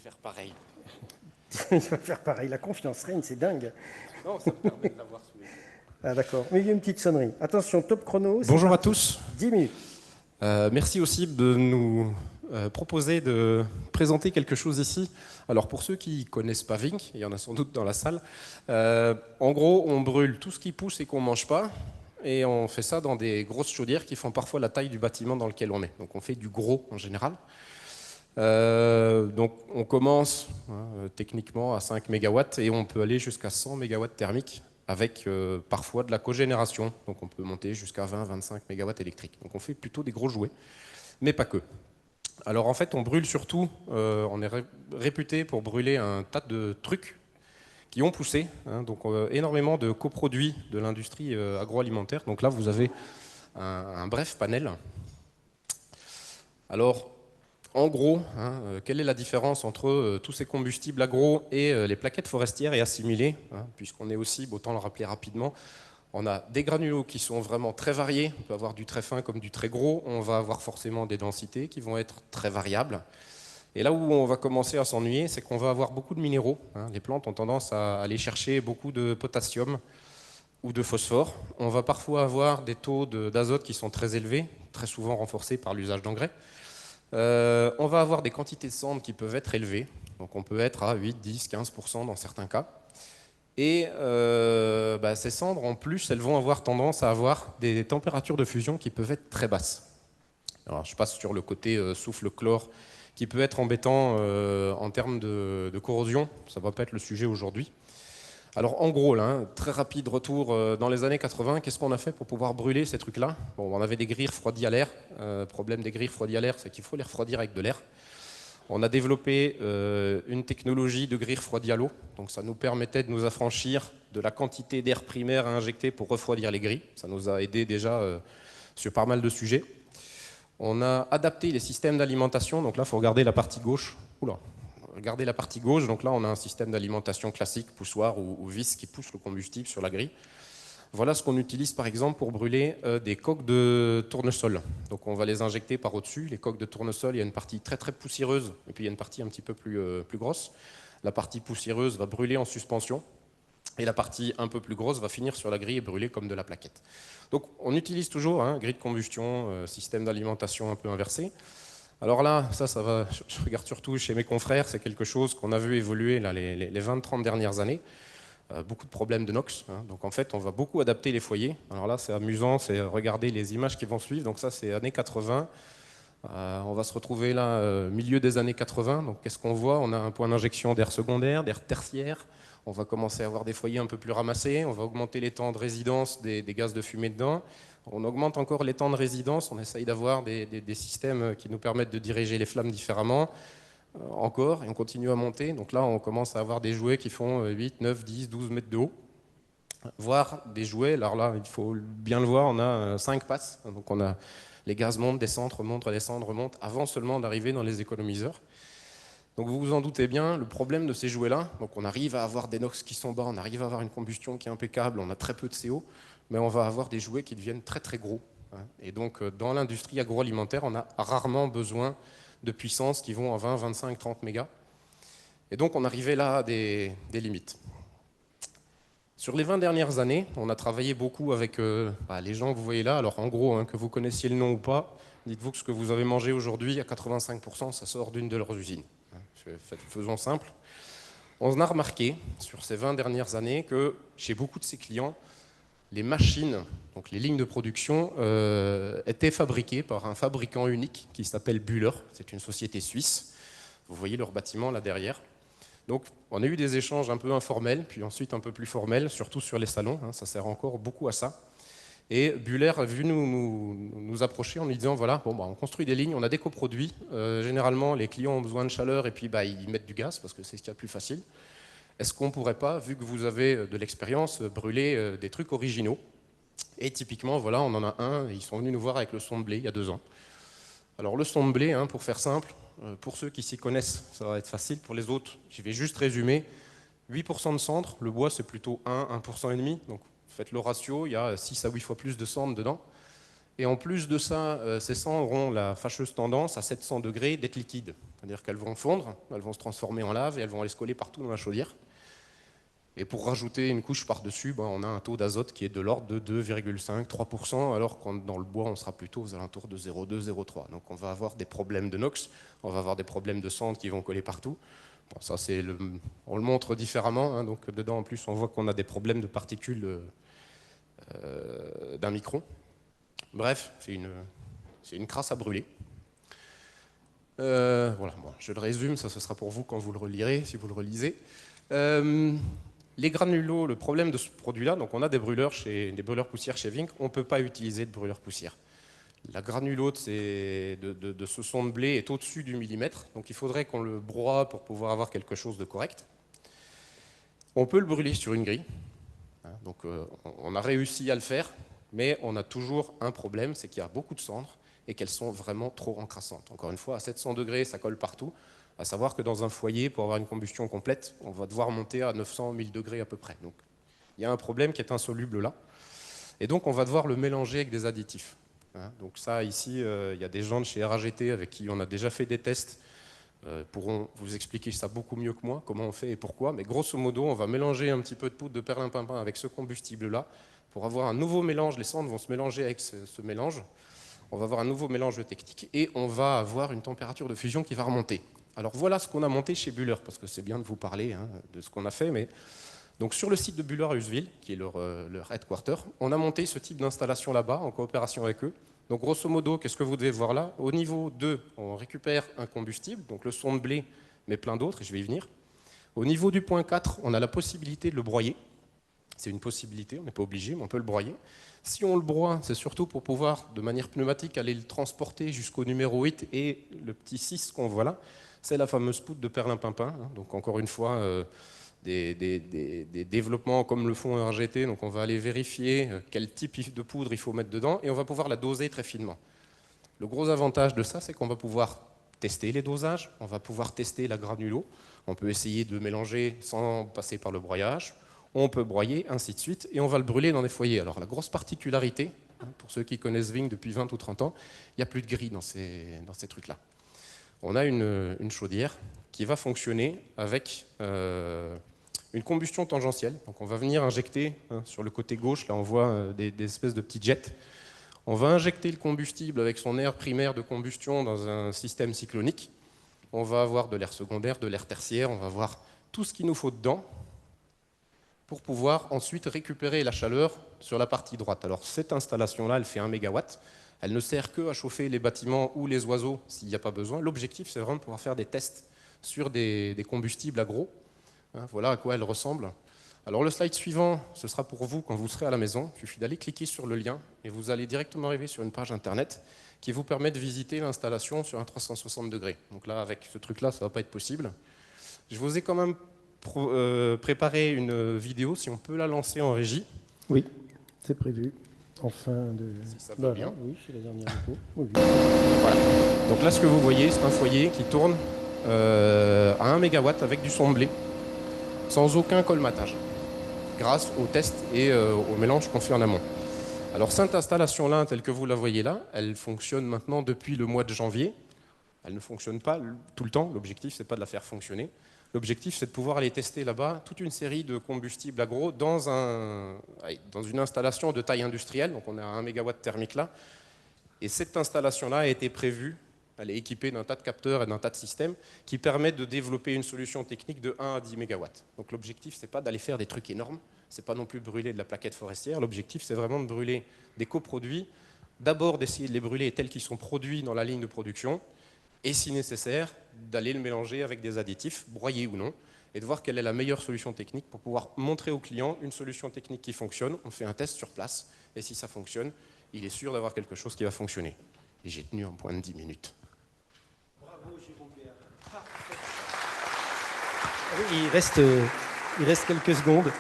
faire pareil. Il va faire pareil. La confiance règne, c'est dingue. Non, ça me permet de l'avoir sous les yeux. Ah d'accord. Mais il y a une petite sonnerie. Attention, top chrono, c'est Bonjour à parti. tous. 10 minutes. Merci aussi de nous proposer de présenter quelque chose ici. Alors pour ceux qui ne connaissent pas Vink, il y en a sans doute dans la salle, en gros on brûle tout ce qui pousse et qu'on ne mange pas, et on fait ça dans des grosses chaudières qui font parfois la taille du bâtiment dans lequel on est. Donc on fait du gros en général. Donc on commence techniquement à 5 mégawatts et on peut aller jusqu'à 100 mégawatts thermiques avec parfois de la cogénération. Donc on peut monter jusqu'à 20-25 mégawatts électriques. Donc on fait plutôt des gros jouets, mais pas que. Alors en fait on brûle surtout, on est réputé pour brûler un tas de trucs qui ont poussé, donc énormément de coproduits de l'industrie agroalimentaire. Donc là vous avez un bref panel. Alors en gros, quelle est la différence entre tous ces combustibles agro et les plaquettes forestières et assimilées, puisqu'on est aussi, autant le rappeler rapidement, on a des granulos qui sont vraiment très variés, on peut avoir du très fin comme du très gros, on va avoir forcément des densités qui vont être très variables. Et là où on va commencer à s'ennuyer, c'est qu'on va avoir beaucoup de minéraux. Les plantes ont tendance à aller chercher beaucoup de potassium ou de phosphore. On va parfois avoir des taux d'azote qui sont très élevés, très souvent renforcés par l'usage d'engrais. On va avoir des quantités de cendres qui peuvent être élevées, donc on peut être à 8, 10, 15% dans certains cas. Et ces cendres, en plus, elles vont avoir tendance à avoir des températures de fusion qui peuvent être très basses. Alors, je passe sur le côté souffle-chlore, qui peut être embêtant en termes de corrosion. Ça ne va pas être le sujet aujourd'hui. Alors en gros, là, très rapide retour dans les années 80, qu'est-ce qu'on a fait pour pouvoir brûler ces trucs-là? Bon, on avait des grilles refroidies à l'air. Problème des grilles refroidies à l'air, c'est qu'il faut les refroidir avec de l'air. On a développé une technologie de grille refroidie à l'eau. Donc ça nous permettait de nous affranchir de la quantité d'air primaire à injecter pour refroidir les grilles. Ça nous a aidé déjà sur pas mal de sujets. On a adapté les systèmes d'alimentation. Donc là, il faut regarder la partie gauche. Oula. Regardez la partie gauche, donc là on a un système d'alimentation classique, poussoir ou vis qui pousse le combustible sur la grille. Voilà ce qu'on utilise par exemple pour brûler des coques de tournesol. Donc on va les injecter par au-dessus. Les coques de tournesol, il y a une partie très très poussiéreuse et puis il y a une partie un petit peu plus grosse. La partie poussiéreuse va brûler en suspension et la partie un peu plus grosse va finir sur la grille et brûler comme de la plaquette. Donc on utilise toujours grille de combustion, système d'alimentation un peu inversé. Alors là, ça va, je regarde surtout chez mes confrères, c'est quelque chose qu'on a vu évoluer là, les 20-30 dernières années. Beaucoup de problèmes de NOx. Donc en fait, on va beaucoup adapter les foyers. Alors là, c'est amusant, c'est regarder les images qui vont suivre. Donc ça, c'est années 80. On va se retrouver là, milieu des années 80. Donc qu'est-ce qu'on voit? On a un point d'injection d'air secondaire, d'air tertiaire. On va commencer à avoir des foyers un peu plus ramassés. On va augmenter les temps de résidence des gaz de fumée dedans. On augmente encore les temps de résidence, on essaye d'avoir des systèmes qui nous permettent de diriger les flammes différemment, encore, et on continue à monter. Donc là, on commence à avoir des jouets qui font 8, 9, 10, 12 mètres de haut, voire des jouets, alors là, il faut bien le voir, on a 5 passes, donc on a les gaz montent, descendent, remontent, redescendent, remontent, avant seulement d'arriver dans les économiseurs. Donc vous vous en doutez bien, le problème de ces jouets-là, donc on arrive à avoir des NOx qui sont bas, on arrive à avoir une combustion qui est impeccable, on a très peu de CO, mais on va avoir des jouets qui deviennent très très gros. Et donc dans l'industrie agroalimentaire, on a rarement besoin de puissances qui vont à 20, 25, 30 mégas. Et donc on arrivait là à des limites. Sur les 20 dernières années, on a travaillé beaucoup avec les gens que vous voyez là. Alors en gros, que vous connaissiez le nom ou pas, dites-vous que ce que vous avez mangé aujourd'hui, à 85%, ça sort d'une de leurs usines. Faisons simple. On a remarqué sur ces 20 dernières années que chez beaucoup de ces clients, les machines, donc les lignes de production, étaient fabriquées par un fabricant unique qui s'appelle Bühler. C'est une société suisse. Vous voyez leur bâtiment là derrière. Donc on a eu des échanges un peu informels, puis ensuite un peu plus formels, surtout sur les salons. Ça sert encore beaucoup à ça. Et Bühler a vu nous approcher en nous disant, voilà, on construit des lignes, on a des coproduits. Généralement, les clients ont besoin de chaleur et puis ils mettent du gaz parce que c'est ce qu'il y a de plus facile. Est-ce qu'on ne pourrait pas, vu que vous avez de l'expérience, brûler des trucs originaux? Et typiquement, voilà, on en a un, et ils sont venus nous voir avec le son de blé il y a 2 ans. Alors le son de blé, pour faire simple, pour ceux qui s'y connaissent, ça va être facile. Pour les autres, je vais juste résumer. 8% de cendres, le bois c'est plutôt 1, 1,5%. Donc faites le ratio, il y a 6 à 8 fois plus de cendres dedans. Et en plus de ça, ces cendres auront la fâcheuse tendance à 700 degrés d'être liquides. C'est-à-dire qu'elles vont fondre, elles vont se transformer en lave et elles vont aller se coller partout dans la chaudière. Et pour rajouter une couche par-dessus, on a un taux d'azote qui est de l'ordre de 2,5-3%, alors que dans le bois, on sera plutôt aux alentours de 0,2-0,3. Donc on va avoir des problèmes de NOx, on va avoir des problèmes de cendres qui vont coller partout. Bon, ça, on le montre différemment, hein, donc dedans, en plus, on voit qu'on a des problèmes de particules d'un micron. Bref, c'est une crasse à brûler. Voilà, bon, je le résume, ça ce sera pour vous quand vous le relirez, si vous le relisez. Les granulos, le problème de ce produit-là, donc on a des brûleurs poussières chez Vink, on ne peut pas utiliser de brûleur poussière. La granulo de ce son de blé est au-dessus du millimètre, donc il faudrait qu'on le broie pour pouvoir avoir quelque chose de correct. On peut le brûler sur une grille, hein, donc on a réussi à le faire, mais on a toujours un problème, c'est qu'il y a beaucoup de cendres et qu'elles sont vraiment trop encrassantes. Encore une fois, à 700 degrés, ça colle partout. À savoir que dans un foyer, pour avoir une combustion complète, on va devoir monter à 900-1000 degrés à peu près. Donc il y a un problème qui est insoluble là. Et donc on va devoir le mélanger avec des additifs. Donc ça, ici, il y a des gens de chez RAGT avec qui on a déjà fait des tests, pourront vous expliquer ça beaucoup mieux que moi, comment on fait et pourquoi. Mais grosso modo, on va mélanger un petit peu de poudre de perlimpinpin avec ce combustible-là pour avoir un nouveau mélange. Les cendres vont se mélanger avec ce mélange. On va avoir un nouveau mélange technique et on va avoir une température de fusion qui va remonter. Alors voilà ce qu'on a monté chez Buller, parce que c'est bien de vous parler de ce qu'on a fait. Mais donc sur le site de Buller à Husseville, qui est leur headquarter, on a monté ce type d'installation là-bas en coopération avec eux. Donc grosso modo, qu'est-ce que vous devez voir là? Au niveau 2, on récupère un combustible, donc le son de blé, mais plein d'autres, et je vais y venir. Au niveau du point 4, on a la possibilité de le broyer. C'est une possibilité, on n'est pas obligé, mais on peut le broyer. Si on le broie, c'est surtout pour pouvoir, de manière pneumatique, aller le transporter jusqu'au numéro 8 et le petit 6 qu'on voit là, c'est la fameuse poudre de perlimpinpin. Donc encore une fois, des développements comme le font RGT, donc on va aller vérifier quel type de poudre il faut mettre dedans et on va pouvoir la doser très finement. Le gros avantage de ça, c'est qu'on va pouvoir tester les dosages, on va pouvoir tester la granulo, on peut essayer de mélanger sans passer par le broyage, on peut broyer, ainsi de suite, et on va le brûler dans des foyers. Alors la grosse particularité, pour ceux qui connaissent Vink depuis 20 ou 30 ans, il n'y a plus de grille dans ces trucs-là. On a une chaudière qui va fonctionner avec une combustion tangentielle. Donc on va venir injecter, sur le côté gauche, là on voit des espèces de petits jets. On va injecter le combustible avec son air primaire de combustion dans un système cyclonique. On va avoir de l'air secondaire, de l'air tertiaire, on va avoir tout ce qu'il nous faut dedans pour pouvoir ensuite récupérer la chaleur sur la partie droite. Alors cette installation-là, elle fait 1 MW. Elle ne sert que à chauffer les bâtiments ou les oiseaux s'il n'y a pas besoin. L'objectif, c'est vraiment de pouvoir faire des tests sur des combustibles agro. Voilà à quoi elle ressemble. Alors le slide suivant, ce sera pour vous quand vous serez à la maison. Il suffit d'aller cliquer sur le lien et vous allez directement arriver sur une page internet qui vous permet de visiter l'installation sur un 360 degrés. Donc là, avec ce truc-là, ça ne va pas être possible. Je vous ai quand même préparé une vidéo, si on peut la lancer en régie. Oui, c'est prévu. En fin de... Si ça va bien. Oui, c'est la dernière vidéo. Oui. Voilà. Donc là, ce que vous voyez, c'est un foyer qui tourne à 1 MW avec du son de blé, sans aucun colmatage, grâce au test et au mélange qu'on fait en amont. Alors cette installation-là, telle que vous la voyez là, elle fonctionne maintenant depuis le mois de janvier. Elle ne fonctionne pas tout le temps. L'objectif, c'est pas de la faire fonctionner. L'objectif, c'est de pouvoir aller tester là-bas toute une série de combustibles agro dans une installation de taille industrielle. Donc on est à 1 MW thermique là. Et cette installation-là a été prévue, elle est équipée d'un tas de capteurs et d'un tas de systèmes qui permettent de développer une solution technique de 1 à 10 MW. Donc l'objectif, c'est pas d'aller faire des trucs énormes, c'est pas non plus brûler de la plaquette forestière. L'objectif, c'est vraiment de brûler des coproduits. D'abord, d'essayer de les brûler tels qu'ils sont produits dans la ligne de production, et si nécessaire, d'aller le mélanger avec des additifs, broyés ou non, et de voir quelle est la meilleure solution technique pour pouvoir montrer au client une solution technique qui fonctionne. On fait un test sur place, et si ça fonctionne, il est sûr d'avoir quelque chose qui va fonctionner. Et j'ai tenu en moins de 10 minutes. Bravo, Jérôme Béat. Il reste quelques secondes.